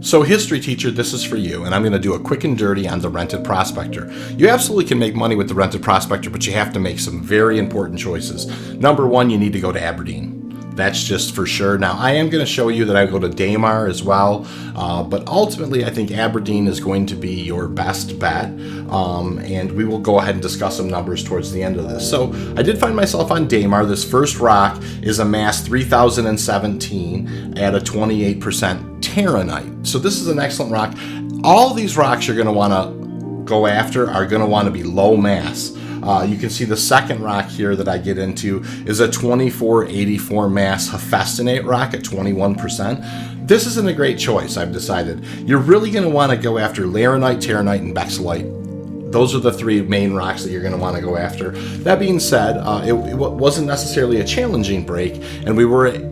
So history teacher, this is for you, and I'm going to do a quick and dirty on the Rented Prospector. You absolutely can make money with the Rented Prospector, but you have to make some very important choices. Number one, you need to go to Aberdeen. That's just for sure. Now, I am going to show you that I go to Damar as well, but ultimately, I think Aberdeen is going to be your best bet, and we will go ahead and discuss some numbers towards the end of this. So, I did find myself on Damar. This first rock is a mass 3017 at a 28% Taranite. So, this is an excellent rock. All these rocks you're going to want to go after are going to want to be low mass. You can see the second rock here that I get into is a 2484 mass Hephaestonite rock at 21%. This isn't a great choice, I've decided. You're really going to want to go after Laranite, Taranite, and Bexalite. Those are the three main rocks that you're going to want to go after. That being said, it wasn't necessarily a challenging break, and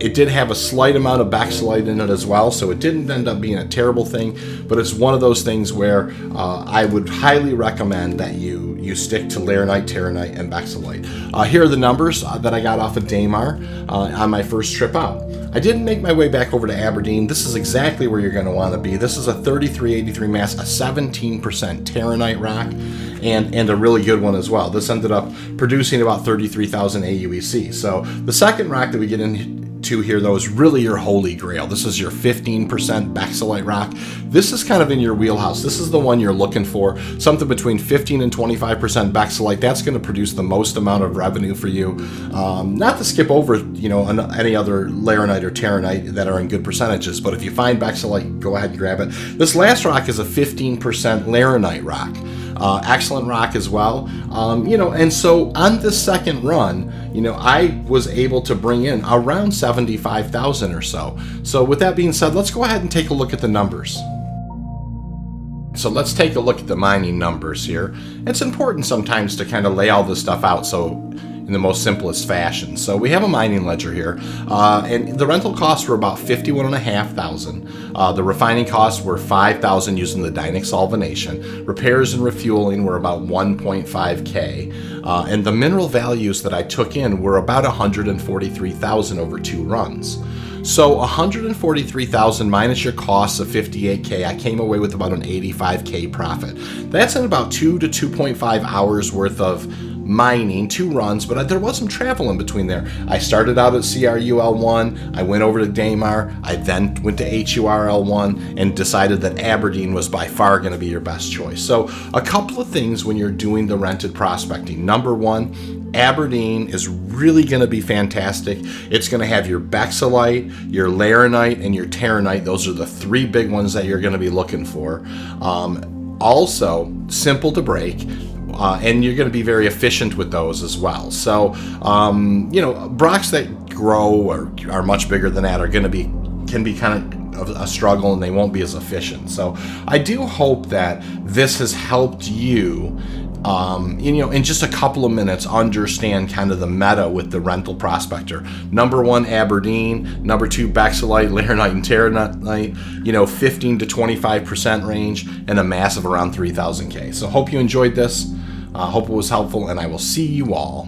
it did have a slight amount of Bexalite in it as well, so it didn't end up being a terrible thing, but it's one of those things where I would highly recommend that you stick to Laranite, Taranite, and Bexalite. Here are the numbers that I got off of Damar on my first trip out. I didn't make my way back over to Aberdeen. This is exactly where you're going to want to be. This is a 3383 mass, a 17% Taranite rock, and a really good one as well. This ended up producing about 33,000 AUEC. So the second rock that we get into here, though, is really your holy grail. This is your 15% Bexalite rock. This is kind of in your wheelhouse. This is the one you're looking for. Something between 15 and 25% Bexalite. That's going to produce the most amount of revenue for you. Not to skip over, any other Laranite or Taranite that are in good percentages, but if you find Bexalite, go ahead and grab it. This last rock is a 15% Laranite rock. Excellent rock as well. And so on this second run, I was able to bring in around 75,000 or so. So with that being said, let's go ahead and take a look at the numbers. So let's take a look at the mining numbers here. It's important sometimes to kind of lay all this stuff out in the most simplest fashion. So we have a mining ledger here, and the rental costs were about $51,500. The refining costs were $5,000 using the Dynex solvenation. Repairs and refueling were about $1.5K, and the mineral values that I took in were about $143,000 over 2 runs. So $143,000 minus your costs of $58K, I came away with about an $85K profit. That's in about 2 to 2.5 hours worth of mining, 2 runs, but there was some travel in between there. I started out at CRUL1, I went over to Damar, I then went to HURL1 and decided that Aberdeen was by far going to be your best choice. So a couple of things when you're doing the rented prospecting. Number one, Aberdeen is really going to be fantastic. It's going to have your Bexalite, your Laranite, and your Taranite. Those are the 3 big ones that you're going to be looking for. Also, simple to break. And you're going to be very efficient with those as well. So, rocks that grow or are much bigger than that can be kind of a struggle, and they won't be as efficient. So, I do hope that this has helped you, in just a couple of minutes, understand kind of the meta with the rental prospector. Number 1, Aberdeen. Number 2, Bexalite, Laranite, and Taranite. 15 to 25% range, and a mass of around 3,000K. So, hope you enjoyed this. Hope it was helpful, and I will see you all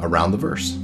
around the verse.